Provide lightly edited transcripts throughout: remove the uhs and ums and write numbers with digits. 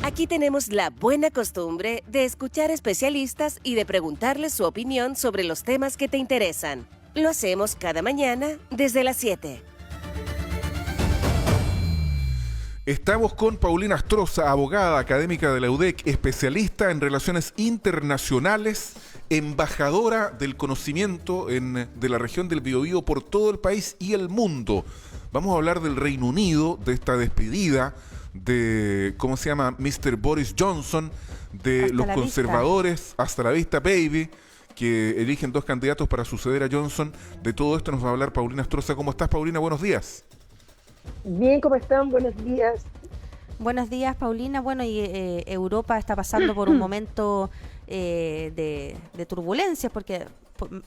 Aquí tenemos la buena costumbre de escuchar especialistas y de preguntarles su opinión sobre los temas que te interesan. Lo hacemos cada mañana desde las 7. Estamos con Paulina Astroza, abogada académica de la UDEC, especialista en relaciones internacionales, embajadora del conocimiento de la región del Biobío por todo el país y el mundo. Vamos a hablar del Reino Unido, de esta despedida de, ¿cómo se llama? Mr. Boris Johnson, de los conservadores, hasta la vista, baby, que eligen 2 candidatos para suceder a Johnson. De todo esto nos va a hablar Paulina Astroza. ¿Cómo estás, Paulina? Buenos días. Bien, ¿cómo están? Buenos días. Buenos días, Paulina. Bueno, y Europa está pasando por un momento de turbulencias, porque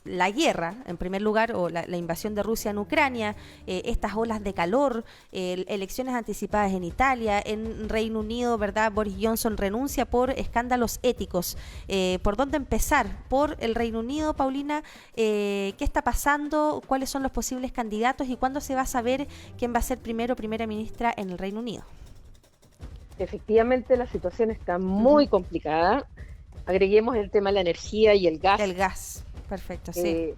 la guerra, en primer lugar, o la invasión de Rusia en Ucrania, estas olas de calor, elecciones anticipadas en Italia, en Reino Unido, ¿verdad? Boris Johnson renuncia por escándalos éticos. ¿Por dónde empezar? Por el Reino Unido, Paulina, ¿qué está pasando? ¿Cuáles son los posibles candidatos? ¿Y cuándo se va a saber quién va a ser primera ministra en el Reino Unido? Efectivamente, la situación está muy complicada. Agreguemos el tema de la energía y el gas. El gas. Perfecto, sí.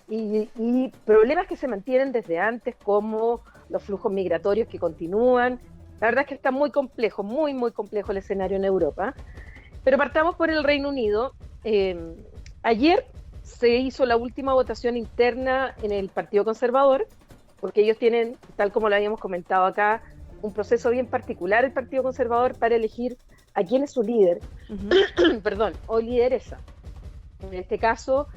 Y problemas que se mantienen desde antes, como los flujos migratorios que continúan. La verdad es que está muy complejo, muy complejo el escenario en Europa. Pero partamos por el Reino Unido. Ayer se hizo la última votación interna en el Partido Conservador, porque ellos tienen, tal como lo habíamos comentado acá, un proceso bien particular, el Partido Conservador, para elegir a quién es su líder, perdón, o lideresa. En este caso,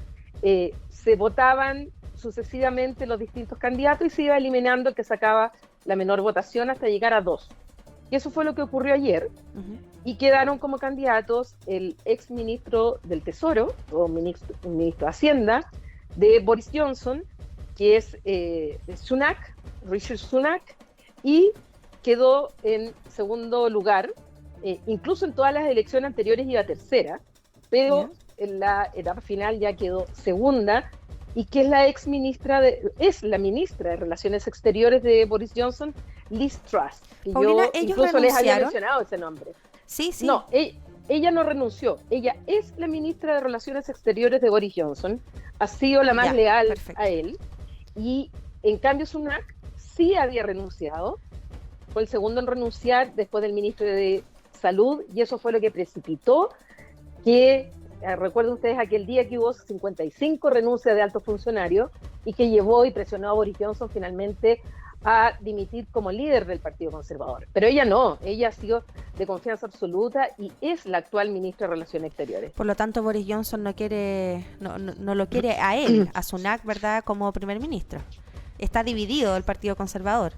se votaban sucesivamente los distintos candidatos y se iba eliminando el que sacaba la menor votación hasta llegar a 2. Y eso fue lo que ocurrió ayer. Y quedaron como candidatos el ex ministro del Tesoro, o ministro de Hacienda, de Boris Johnson, que es Sunak, Rishi Sunak, y quedó en segundo lugar. Incluso en todas las elecciones anteriores iba tercera, pero en la etapa final ya quedó segunda, y que es la ministra de Relaciones Exteriores de Boris Johnson, Liz Truss. Paulina, yo ellos incluso les había renunciaron. mencionado ese nombre. Sí. No, ella no renunció. Ella es la ministra de Relaciones Exteriores de Boris Johnson. Ha sido la más leal a él. Y en cambio Sunak sí había renunciado. Fue el segundo en renunciar después del ministro de Salud, y eso fue lo que precipitó que, recuerden ustedes aquel día que hubo 55 renuncias de altos funcionarios y que llevó y presionó a Boris Johnson finalmente a dimitir como líder del Partido Conservador. Pero ella no, ella ha sido de confianza absoluta y es la actual ministra de Relaciones Exteriores. Por lo tanto, Boris Johnson no lo quiere a él, a Sunak, ¿verdad?, como primer ministro. Está dividido el Partido Conservador.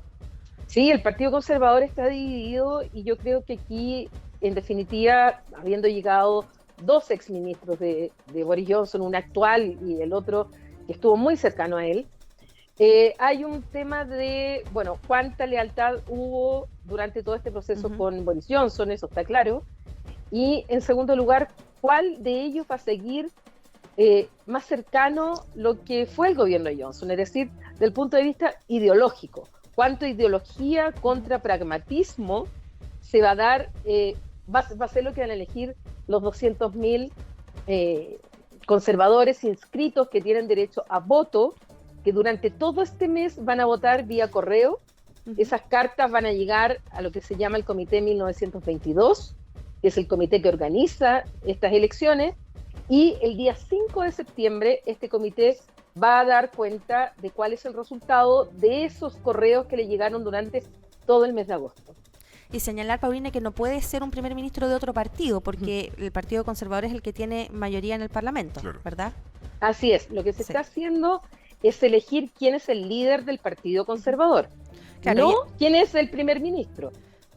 Sí, el Partido Conservador está dividido, y yo creo que aquí, en definitiva, habiendo llegado 2 exministros de Boris Johnson, un actual y el otro que estuvo muy cercano a él, hay un tema de, cuánta lealtad hubo durante todo este proceso con Boris Johnson, eso está claro. Y en segundo lugar, ¿cuál de ellos va a seguir más cercano lo que fue el gobierno de Johnson? Es decir, del punto de vista ideológico. ¿Cuánta ideología contra pragmatismo se va a dar? Va a ser lo que van a elegir los 200.000 conservadores inscritos que tienen derecho a voto, que durante todo este mes van a votar vía correo. Esas cartas van a llegar a lo que se llama el Comité 1922, que es el comité que organiza estas elecciones, y el día 5 de septiembre este comité va a dar cuenta de cuál es el resultado de esos correos que le llegaron durante todo el mes de agosto. Y señalar, Paulina, que no puede ser un primer ministro de otro partido, porque el Partido Conservador es el que tiene mayoría en el Parlamento, ¿verdad? Así es, lo que se está haciendo es elegir quién es el líder del Partido Conservador, no quién es el primer ministro.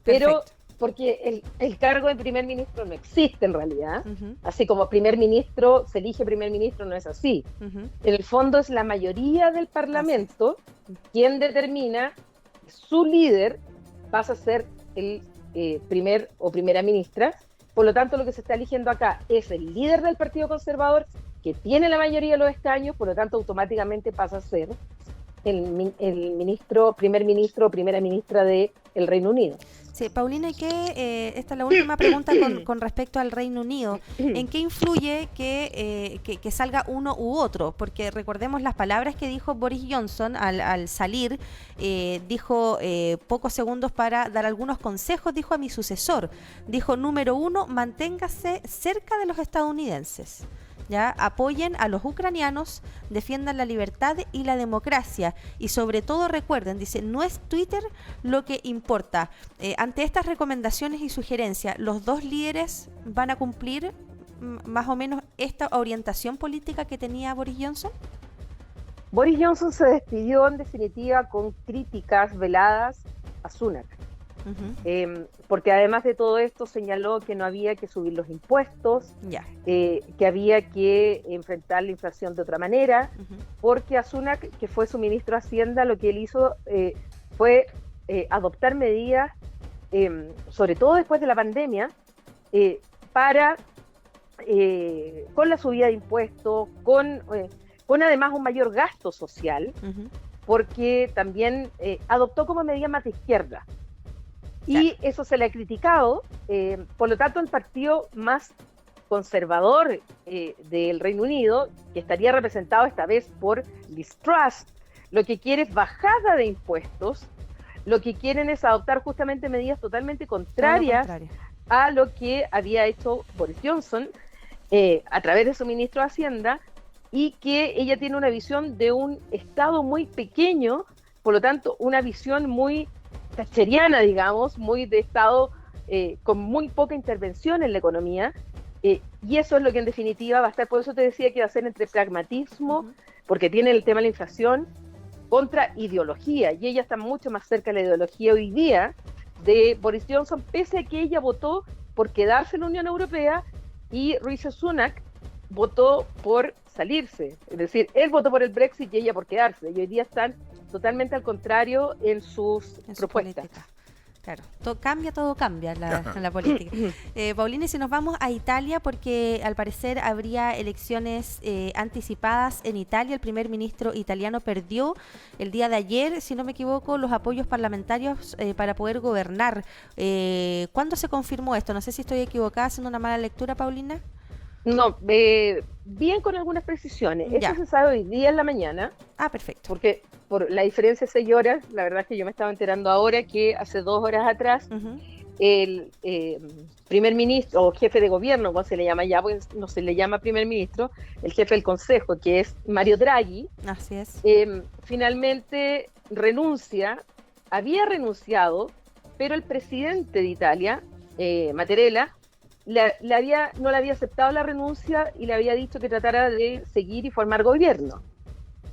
Pero porque el cargo de primer ministro no existe en realidad, así como primer ministro se elige primer ministro, no es así. En el fondo es la mayoría del Parlamento quien determina que su líder pasa a ser el primer o primera ministra. Por lo tanto, lo que se está eligiendo acá es el líder del Partido Conservador, que tiene la mayoría de los escaños, por lo tanto automáticamente pasa a ser el primer ministro o primera ministra del Reino Unido. Sí, Paulina, esta es la última pregunta con respecto al Reino Unido. ¿En qué influye que salga uno u otro? Porque recordemos las palabras que dijo Boris Johnson al salir. Dijo pocos segundos para dar algunos consejos, dijo a mi sucesor. Dijo, número 1, manténgase cerca de los estadounidenses. ¿Ya? Apoyen a los ucranianos, defiendan la libertad y la democracia y sobre todo recuerden, dice, no es Twitter lo que importa. Ante estas recomendaciones y sugerencias, ¿los dos líderes van a cumplir más o menos esta orientación política que tenía Boris Johnson? Boris Johnson se despidió en definitiva con críticas veladas a Sunak. Porque además de todo esto señaló que no había que subir los impuestos, que había que enfrentar la inflación de otra manera, porque a Sunak, que fue su ministro de Hacienda, lo que él hizo fue adoptar medidas, sobre todo después de la pandemia, para, con la subida de impuestos, con además un mayor gasto social, porque también adoptó como medida más de izquierda. Y eso se le ha criticado, por lo tanto el partido más conservador del Reino Unido, que estaría representado esta vez por Liz Truss, lo que quiere es bajada de impuestos, lo que quieren es adoptar justamente medidas totalmente contrarias a lo que había hecho Boris Johnson a través de su ministro de Hacienda, y que ella tiene una visión de un Estado muy pequeño, por lo tanto una visión muy thatcheriana, digamos, muy de Estado con muy poca intervención en la economía, y eso es lo que en definitiva va a estar. Por eso te decía que va a ser entre pragmatismo, porque tiene el tema de la inflación, contra ideología, y ella está mucho más cerca de la ideología hoy día de Boris Johnson, pese a que ella votó por quedarse en la Unión Europea y Rishi Sunak votó por salirse, es decir, él votó por el Brexit y ella por quedarse, y hoy día están totalmente al contrario en sus propuestas. Política. Claro, todo cambia en la política. Paulina, y si nos vamos a Italia, porque al parecer habría elecciones anticipadas en Italia, el primer ministro italiano perdió el día de ayer, si no me equivoco, los apoyos parlamentarios para poder gobernar. ¿Cuándo se confirmó esto? No sé si estoy equivocada haciendo una mala lectura, Paulina. No, bien con algunas precisiones. Esto se sabe hoy día en la mañana. Ah, perfecto. Porque por la diferencia de 6 horas, la verdad es que yo me estaba enterando ahora que hace 2 horas atrás el primer ministro o jefe de gobierno, como se le llama ya, pues no se le llama primer ministro, el jefe del consejo, que es Mario Draghi, así es, finalmente renuncia, había renunciado, pero el presidente de Italia, Mattarella, no le había aceptado la renuncia y le había dicho que tratara de seguir y formar gobierno.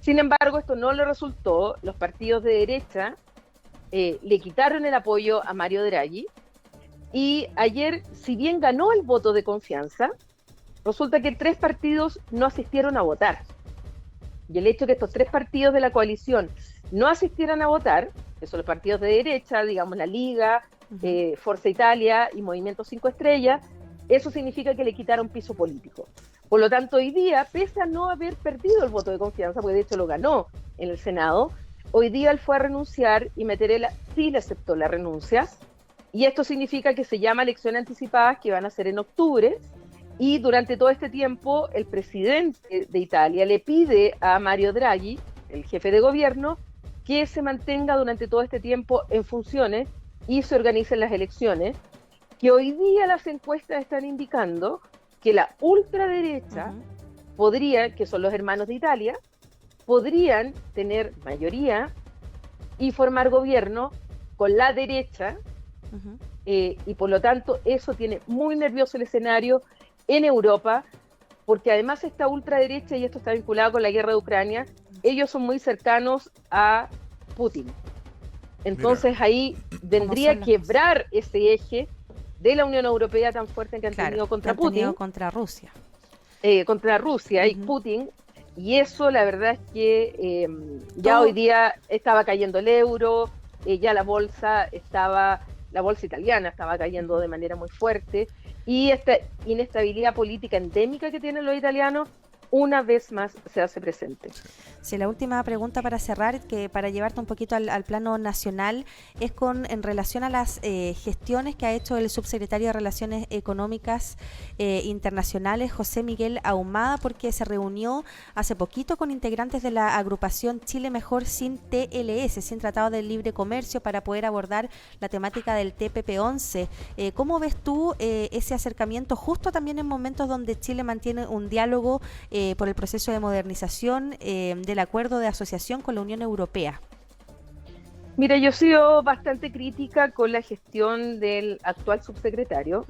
Sin embargo, esto no le resultó. Los partidos de derecha le quitaron el apoyo a Mario Draghi, y ayer, si bien ganó el voto de confianza, resulta que 3 partidos no asistieron a votar. Y el hecho de que estos 3 partidos de la coalición no asistieran a votar, que son los partidos de derecha, digamos la Liga, Forza Italia y Movimiento 5 Estrellas, eso significa que le quitaron piso político. Por lo tanto, hoy día, pese a no haber perdido el voto de confianza, porque de hecho lo ganó en el Senado, hoy día él fue a renunciar y Mattarella sí le aceptó la renuncia, y esto significa que se llama elecciones anticipadas, que van a ser en octubre, y durante todo este tiempo el presidente de Italia le pide a Mario Draghi, el jefe de gobierno, que se mantenga durante todo este tiempo en funciones y se organicen las elecciones, que hoy día las encuestas están indicando que la ultraderecha podría, que son los hermanos de Italia, podrían tener mayoría y formar gobierno con la derecha, y por lo tanto eso tiene muy nervioso el escenario en Europa, porque además esta ultraderecha, y esto está vinculado con la guerra de Ucrania, ellos son muy cercanos a Putin. Entonces ahí vendría que quebrar ese eje de la Unión Europea tan fuerte que han tenido contra Putin. Contra Rusia. Contra Rusia y Putin, y eso la verdad es que ya hoy día estaba cayendo el euro, ya la bolsa italiana estaba cayendo de manera muy fuerte, y esta inestabilidad política endémica que tienen los italianos una vez más se hace presente. Sí, la última pregunta para cerrar, que para llevarte un poquito al plano nacional, es en relación a las gestiones que ha hecho el subsecretario de Relaciones Económicas Internacionales, José Miguel Ahumada, porque se reunió hace poquito con integrantes de la agrupación Chile Mejor sin TLS, sin Tratado de Libre Comercio, para poder abordar la temática del TPP-11. ¿Cómo ves tú ese acercamiento justo también en momentos donde Chile mantiene un diálogo por el proceso de modernización del acuerdo de asociación con la Unión Europea? Mira, yo he sido bastante crítica con la gestión del actual subsecretario.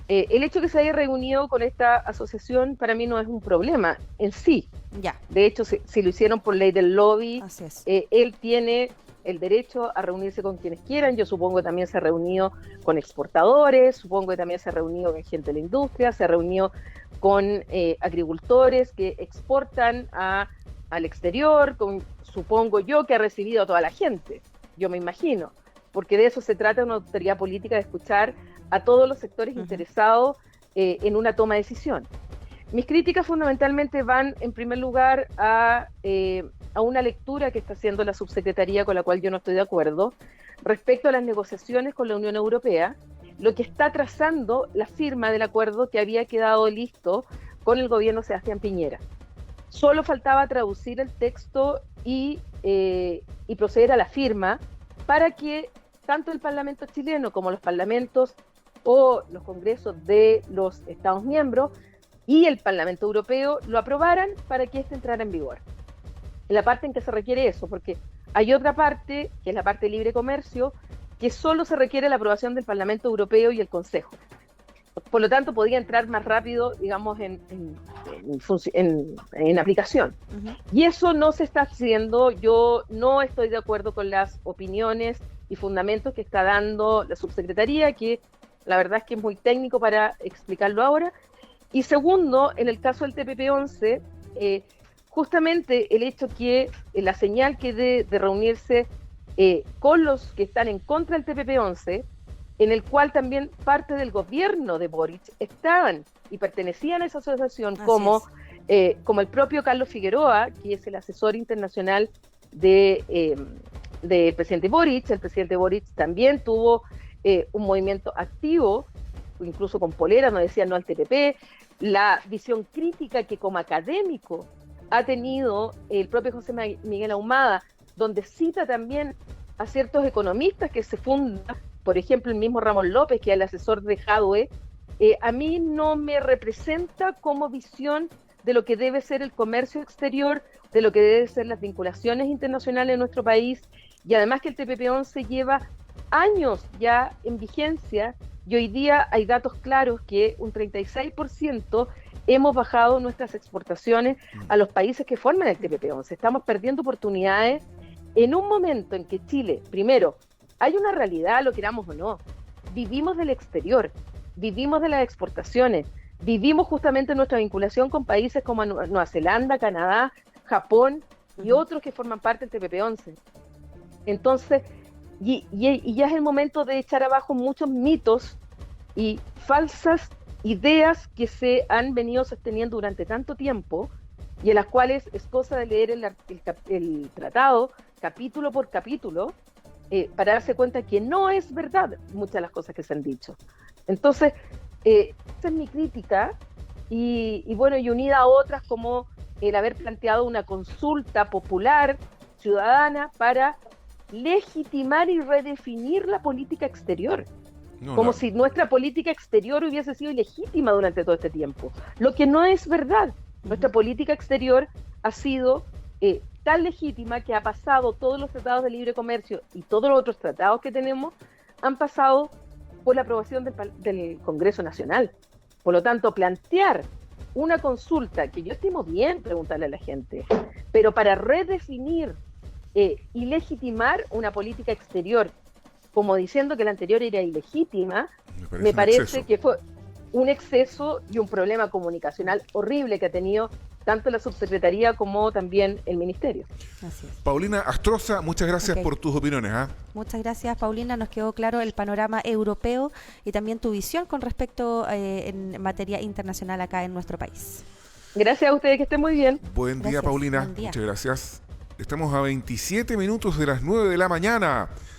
El hecho de que se haya reunido con esta asociación para mí no es un problema en sí. Ya. De hecho, si lo hicieron por ley del lobby, Así es. él tiene el derecho a reunirse con quienes quieran. Yo supongo que también se ha reunido con exportadores, supongo que también se ha reunido con gente de la industria, se ha reunido con agricultores que exportan al exterior, supongo yo que ha recibido a toda la gente, yo me imagino, porque de eso se trata una autoridad política, de escuchar a todos los sectores interesados en una toma de decisión. Mis críticas fundamentalmente van, en primer lugar, a una lectura que está haciendo la subsecretaría, con la cual yo no estoy de acuerdo, respecto a las negociaciones con la Unión Europea, lo que está trazando la firma del acuerdo que había quedado listo con el gobierno de Sebastián Piñera. Solo faltaba traducir el texto y proceder a la firma para que tanto el Parlamento chileno como los parlamentos o los congresos de los Estados miembros y el Parlamento Europeo lo aprobaran para que éste entrara en vigor. En la parte en que se requiere eso, porque hay otra parte, que es la parte de libre comercio, que solo se requiere la aprobación del Parlamento Europeo y el Consejo. Por lo tanto, podía entrar más rápido, digamos, en aplicación. Y eso no se está haciendo. Yo no estoy de acuerdo con las opiniones y fundamentos que está dando la subsecretaría, que la verdad es que es muy técnico para explicarlo ahora. Y segundo, en el caso del TPP-11, justamente el hecho que la señal que de reunirse con los que están en contra del TPP-11, en el cual también parte del gobierno de Boric estaban y pertenecían a esa asociación, como el propio Carlos Figueroa, que es el asesor internacional del presidente Boric. El presidente Boric también tuvo un movimiento activo, incluso con polera, nos decían no al TPP. La visión crítica que como académico ha tenido el propio José Miguel Ahumada, donde cita también a ciertos economistas que se fundan, por ejemplo, el mismo Ramón López, que es el asesor de Jadwe, a mí no me representa como visión de lo que debe ser el comercio exterior, de lo que deben ser las vinculaciones internacionales en nuestro país, y además que el TPP-11 lleva años ya en vigencia, y hoy día hay datos claros que un 36% hemos bajado nuestras exportaciones a los países que forman el TPP-11. Estamos perdiendo oportunidades en un momento en que Chile, primero, hay una realidad, lo queramos o no, vivimos del exterior, vivimos de las exportaciones, vivimos justamente nuestra vinculación con países como Nueva Zelanda, Canadá, Japón y otros que forman parte del TPP-11. Entonces, y ya es el momento de echar abajo muchos mitos y falsas ideas que se han venido sosteniendo durante tanto tiempo y en las cuales es cosa de leer el tratado capítulo por capítulo para darse cuenta que no es verdad muchas de las cosas que se han dicho. Entonces, esa es mi crítica y bueno, y unida a otras como el haber planteado una consulta popular, ciudadana, para legitimar y redefinir la política exterior. Si nuestra política exterior hubiese sido ilegítima durante todo este tiempo, lo que no es verdad. Nuestra política exterior ha sido tan legítima que ha pasado todos los tratados de libre comercio y todos los otros tratados que tenemos han pasado por la aprobación del Congreso Nacional. Por lo tanto, plantear una consulta, que yo estimo bien preguntarle a la gente, pero para redefinir y legitimar una política exterior, como diciendo que la anterior era ilegítima, me parece que fue un exceso y un problema comunicacional horrible que ha tenido tanto la subsecretaría como también el ministerio. Así es. Paulina Astroza, muchas gracias por tus opiniones. Muchas gracias, Paulina. Nos quedó claro el panorama europeo y también tu visión con respecto en materia internacional acá en nuestro país. Gracias a ustedes, que estén muy bien. Buen día, Gracias, Paulina. buen día. Muchas gracias. Estamos a 27 minutos de las 9 de la mañana.